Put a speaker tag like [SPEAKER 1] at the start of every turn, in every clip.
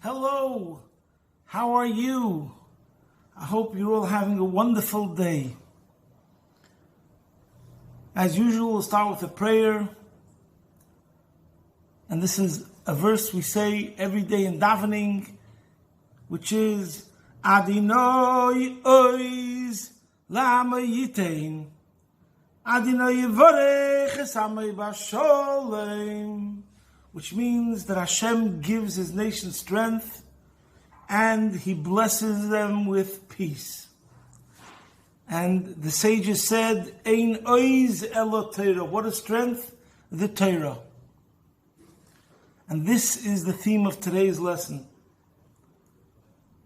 [SPEAKER 1] Hello, how are you? I hope you're all having a wonderful day. As usual, we'll start with a prayer. And this is a verse we say every day in davening, which is Adonai oiz lama yitein. Adonai yivarech esamei basholem. Which means that Hashem gives His nation strength and He blesses them with peace. And the sages said, Ein oiz elo Torah. What is strength? The Torah. And this is the theme of today's lesson.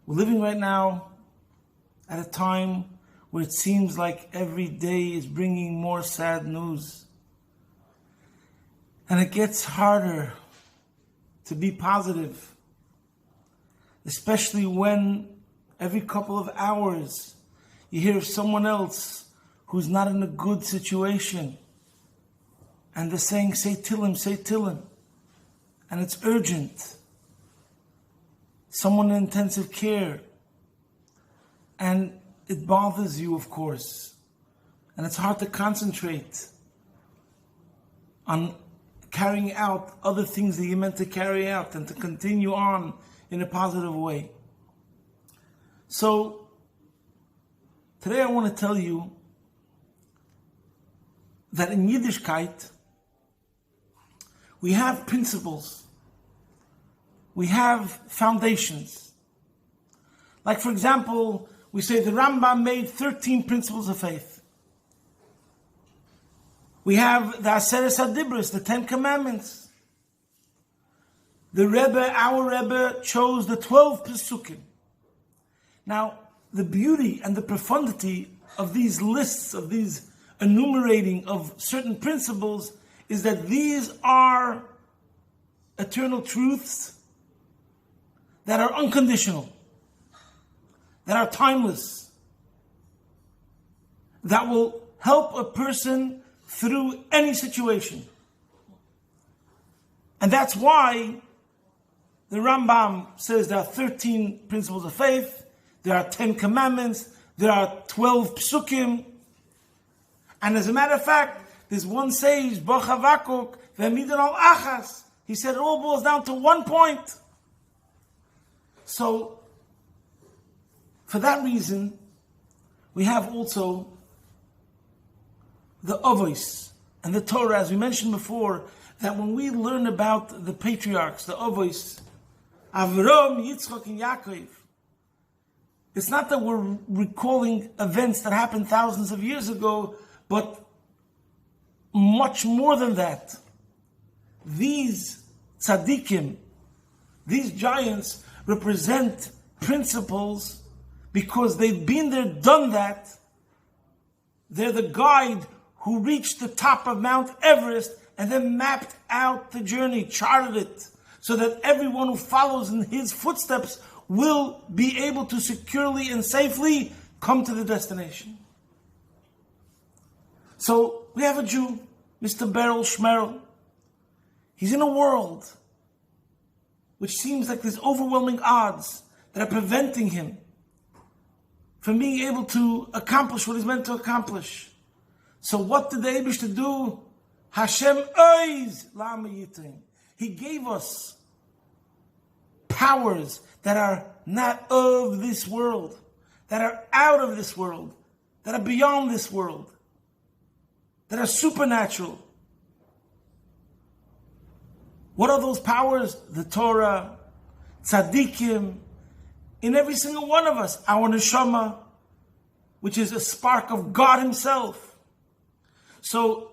[SPEAKER 1] We're living right now at a time where it seems like every day is bringing more sad news. And it gets harder to be positive, especially when every couple of hours you hear of someone else who's not in a good situation. And they're saying, say Tillim, say Tillim. And it's urgent. Someone in intensive care. And it bothers you, of course. And it's hard to concentrate on carrying out other things that you're meant to carry out and to continue on in a positive way. So, today I want to tell you that in Yiddishkeit, we have principles. We have foundations. Like, for example, we say the Rambam made 13 principles of faith. We have the Aseres HaDibros, the 10 Commandments. The Rebbe, our Rebbe, chose the 12 Pesukim. Now, the beauty and the profundity of these lists, of these enumerating of certain principles, is that these are eternal truths that are unconditional, that are timeless, that will help a person through any situation. And that's why the Rambam says there are 13 principles of faith, there are 10 commandments, there are 12 Pesukim. And as a matter of fact, there's one sage, Bo Chavakuk, Ve'amidon al Achas. He said it all boils down to one point. So, for that reason, we have also the Avos and the Torah, as we mentioned before, that when we learn about the patriarchs, the Avos, Avram, Yitzchak, and Yaakov, it's not that we're recalling events that happened thousands of years ago, but much more than that. These tzaddikim, these giants, represent principles because they've been there, done that. They're the guide who reached the top of Mount Everest and then mapped out the journey, charted it, so that everyone who follows in his footsteps will be able to securely and safely come to the destination. So we have a Jew, Mr. Beryl Schmerl. He's in a world which seems like there's overwhelming odds that are preventing him from being able to accomplish what he's meant to accomplish. So what did the Eibishter do? Hashem oiz lama yitein. He gave us powers that are not of this world, that are out of this world, that are beyond this world, that are supernatural. What are those powers? The Torah, tzaddikim, in every single one of us, our neshama, which is a spark of God Himself. So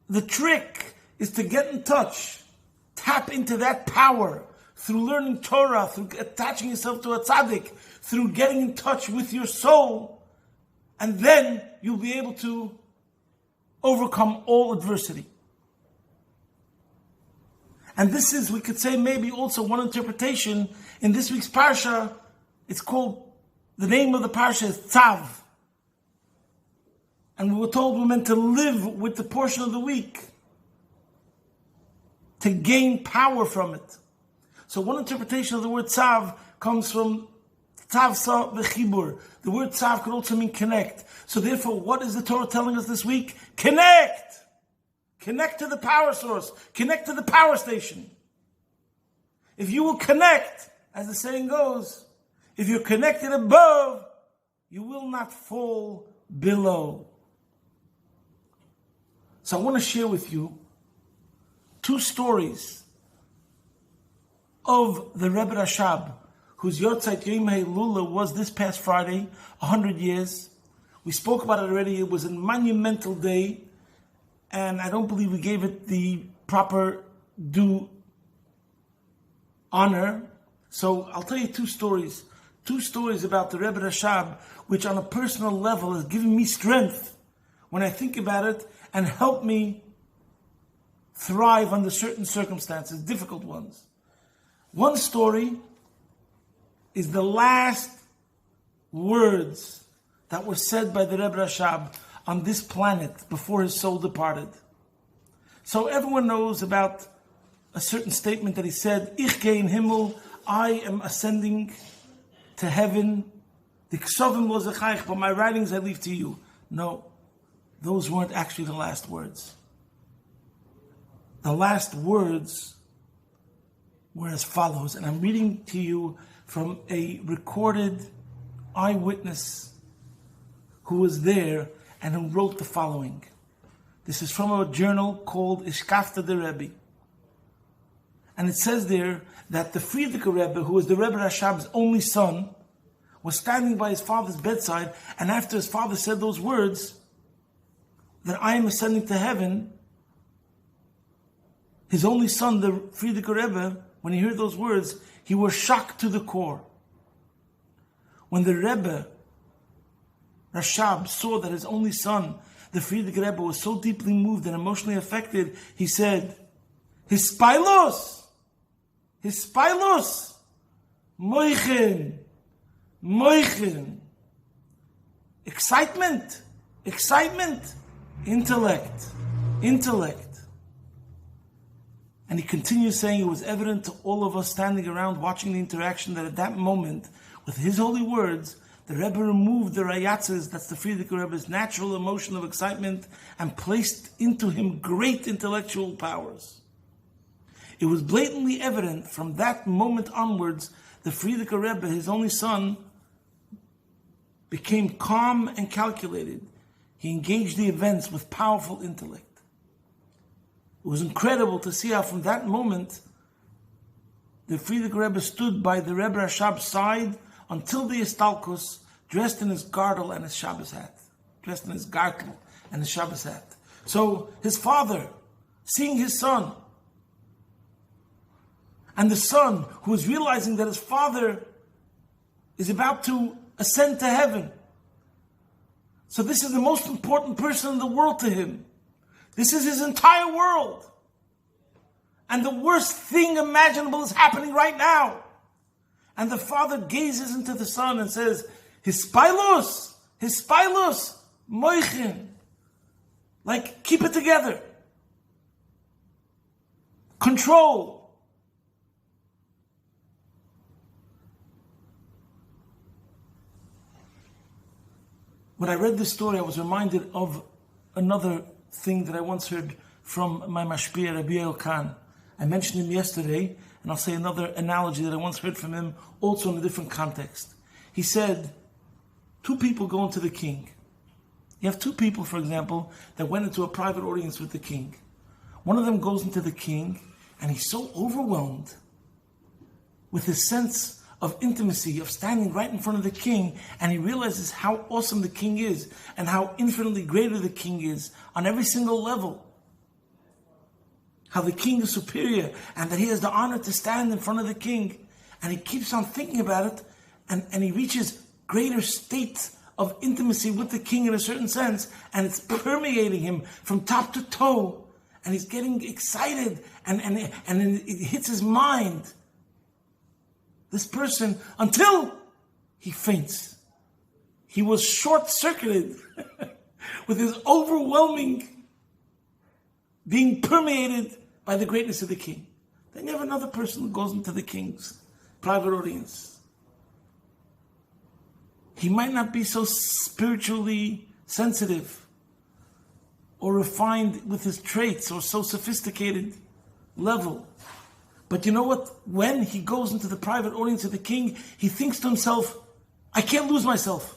[SPEAKER 1] the trick is to get in touch, tap into that power through learning Torah, through attaching yourself to a tzaddik, through getting in touch with your soul, and then you'll be able to overcome all adversity. And this is, we could say, maybe also one interpretation in this week's Parsha. It's called, the name of the Parsha is Tzav. And we were told we're meant to live with the portion of the week, to gain power from it. So one interpretation of the word tzav comes from tzav sa v'chibur. The word tzav could also mean connect. So therefore, what is the Torah telling us this week? Connect! Connect to the power source. Connect to the power station. If you will connect, as the saying goes, if you're connected above, you will not fall below. So I want to share with you 2 stories of the Rebbe Rashab, whose Yortzeit Yom Ha'ilula was this past Friday, 100 years. We spoke about it already. It was a monumental day, and I don't believe we gave it the proper due honor. So I'll tell you 2 stories. 2 stories about the Rebbe Rashab, which on a personal level has given me strength when I think about it and helped me thrive under certain circumstances, difficult ones. One story is the last words that were said by the Rebbe Rashab on this planet before his soul departed. So everyone knows about a certain statement that he said, Ich gehe in Himmel, I am ascending to heaven, the ksovim lo zechaych, but my writings I leave to you. No, those weren't actually the last words. The last words were as follows, and I'm reading to you from a recorded eyewitness who was there and who wrote the following. This is from a journal called Ishkafta the Rebbe. And it says there that the Frierdiker Rebbe, who was the Rebbe Rashab's only son, was standing by his father's bedside, and after his father said those words, that I am ascending to heaven, his only son, the Frierdiker Rebbe, when he heard those words, he was shocked to the core. When the Rebbe Rashab saw that his only son, the Frierdiker Rebbe, was so deeply moved and emotionally affected, he said, Hispailos, Mוחין, excitement, intellect. And he continues saying, it was evident to all of us standing around watching the interaction that at that moment, with his holy words, the Rebbe removed the rayatzes, that's the Frierdiker Rebbe's natural emotion of excitement, and placed into him great intellectual powers. It was blatantly evident from that moment onwards, the Frierdiker Rebbe, his only son, became calm and calculated. He engaged the events with powerful intellect. It was incredible to see how from that moment, the Frierdiker Rebbe stood by the Rebbe Rashab's side until the Istalkus, dressed in his girdle and his Shabbos hat. So his father, seeing his son, and the son who is realizing that his father is about to ascend to heaven. So this is the most important person in the world to him. This is his entire world. And the worst thing imaginable is happening right now. And the father gazes into the son and says, Hispailos, Mוחין. Like, keep it together. Control. When I read this story, I was reminded of another thing that I once heard from my mashpia, Reb Yoel Kahn. I mentioned him yesterday, and I'll say another analogy that I once heard from him, also in a different context. He said, 2 people go into the king. You have 2 people, for example, that went into a private audience with the king. One of them goes into the king, and he's so overwhelmed with his sense of intimacy, of standing right in front of the king, and he realizes how awesome the king is, and how infinitely greater the king is, on every single level. How the king is superior, and that he has the honor to stand in front of the king. And he keeps on thinking about it, and he reaches greater states of intimacy with the king in a certain sense, and it's permeating him from top to toe, and he's getting excited, and it hits his mind. This person, until he faints. He was short-circuited with his overwhelming being permeated by the greatness of the king. Then you have another person who goes into the king's private audience. He might not be so spiritually sensitive or refined with his traits or so sophisticated level. But you know what? When he goes into the private audience of the king, he thinks to himself, I can't lose myself.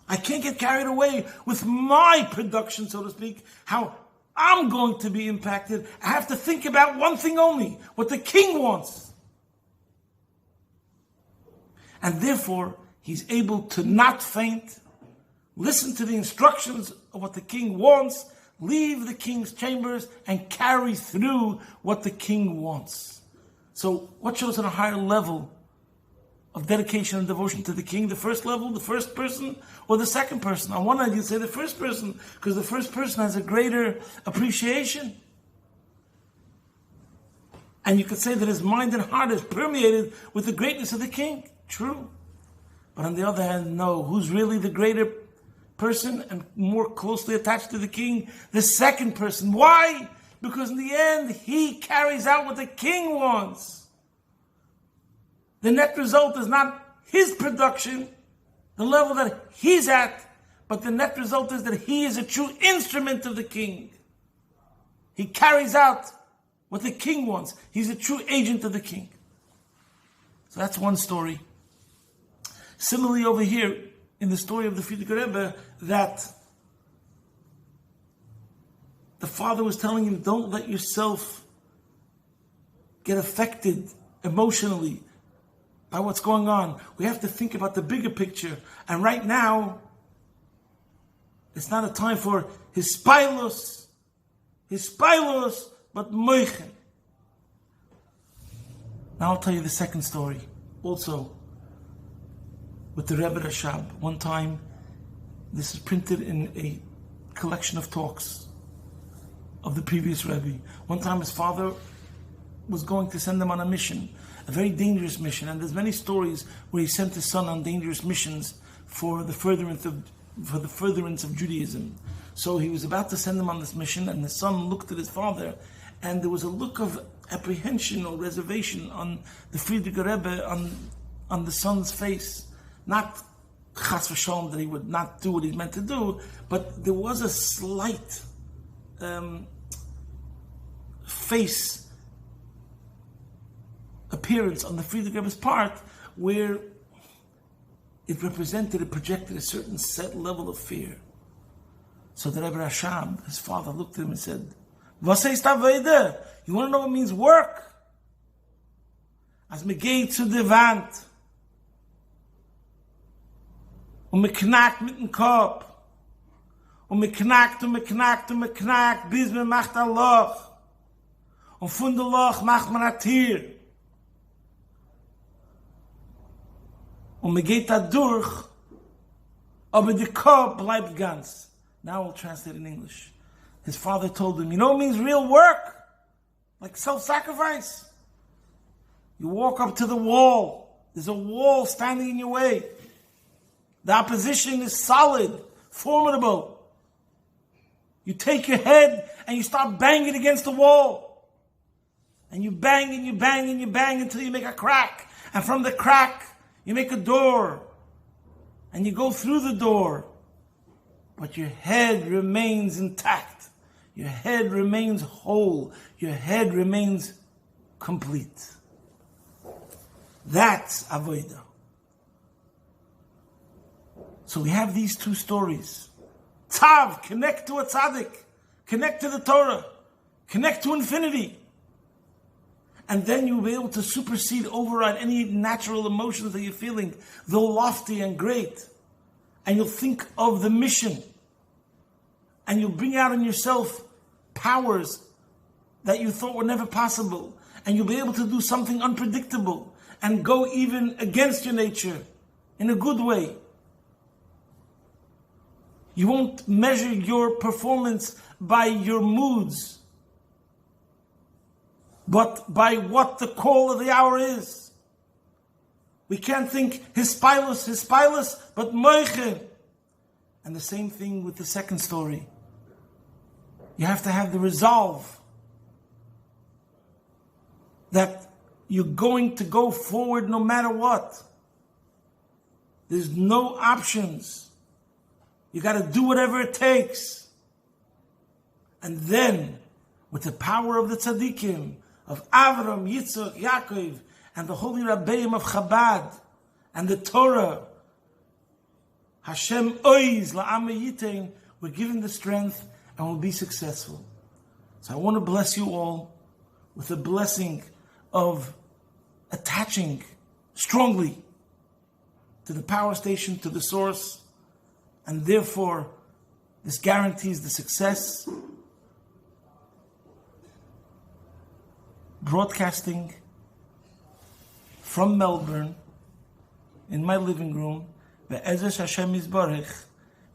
[SPEAKER 1] I can't get carried away with my production, so to speak, how I'm going to be impacted. I have to think about one thing only, what the king wants. And therefore, he's able to not faint, listen to the instructions of what the king wants, leave the king's chambers, and carry through what the king wants. So, what shows on a higher level of dedication and devotion to the king? The first level, the first person, or the second person? On one hand, you say the first person, because the first person has a greater appreciation. And you could say that his mind and heart is permeated with the greatness of the king. True. But on the other hand, no. Who's really the greater person and more closely attached to the king? The second person. Why? Because in the end, he carries out what the king wants. The net result is not his production, the level that he's at, but the net result is that he is a true instrument of the king. He carries out what the king wants. He's a true agent of the king. So that's one story. Similarly over here, in the story of the Frierdiker Rebbe, that the father was telling him, don't let yourself get affected emotionally by what's going on. We have to think about the bigger picture. And right now, it's not a time for hispailos, but mוחין. Now I'll tell you the second story, also with the Rebbe Rashab. One time, this is printed in a collection of talks of the previous Rebbe. One time his father was going to send him on a mission, a very dangerous mission, and there's many stories where he sent his son on dangerous missions for the furtherance of Judaism. So he was about to send him on this mission, and the son looked at his father, and there was a look of apprehension or reservation on the Frierdiker Rebbe, on the son's face. Not chas v'shalom that he would not do what he meant to do, but there was a slight face appearance on the Frierdiker Rebbe's part where it projected a certain set level of fear. So the Rebbe Rashab, his father, looked at him and said, "Was heißt Avodah? You want to know what it means work? As me geht zu der Wand und me knackt mit dem Kopf und me knackt und me knackt und me knackt, bis me macht ein Loch und von dem Loch macht man ein Tier und me geht da durch, aber der Kopf bleibt ganz." Now we'll translate in English. His father told him, you know what means real work? Like self-sacrifice. You walk up to the wall. There's a wall standing in your way. The opposition is solid, formidable. You take your head and you start banging against the wall. And you bang and you bang and you bang until you make a crack. And from the crack, you make a door. And you go through the door. But your head remains intact. Your head remains whole. Your head remains complete. That's avodah. So we have these two stories. Tzav, connect to a tzaddik. Connect to the Torah. Connect to infinity. And then you'll be able to supersede, override any natural emotions that you're feeling, though lofty and great. And you'll think of the mission. And you'll bring out in yourself powers that you thought were never possible. And you'll be able to do something unpredictable and go even against your nature in a good way. You won't measure your performance by your moods, but by what the call of the hour is. We can't think hispailos, but mוחין. And the same thing with the second story. You have to have the resolve that you're going to go forward no matter what. There's no options. You got to do whatever it takes. And then, with the power of the tzaddikim, of Avram, Yitzchak, Yaakov, and the holy Rabbeim of Chabad, and the Torah, Hashem oiz la'amo yitein, we're given the strength and we'll be successful. So I want to bless you all with the blessing of attaching strongly to the power station, to the source, and therefore this guarantees the success. Broadcasting from Melbourne in my living room, Be'ezes Hashem Yisbarach,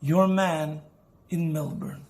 [SPEAKER 1] your man in Melbourne.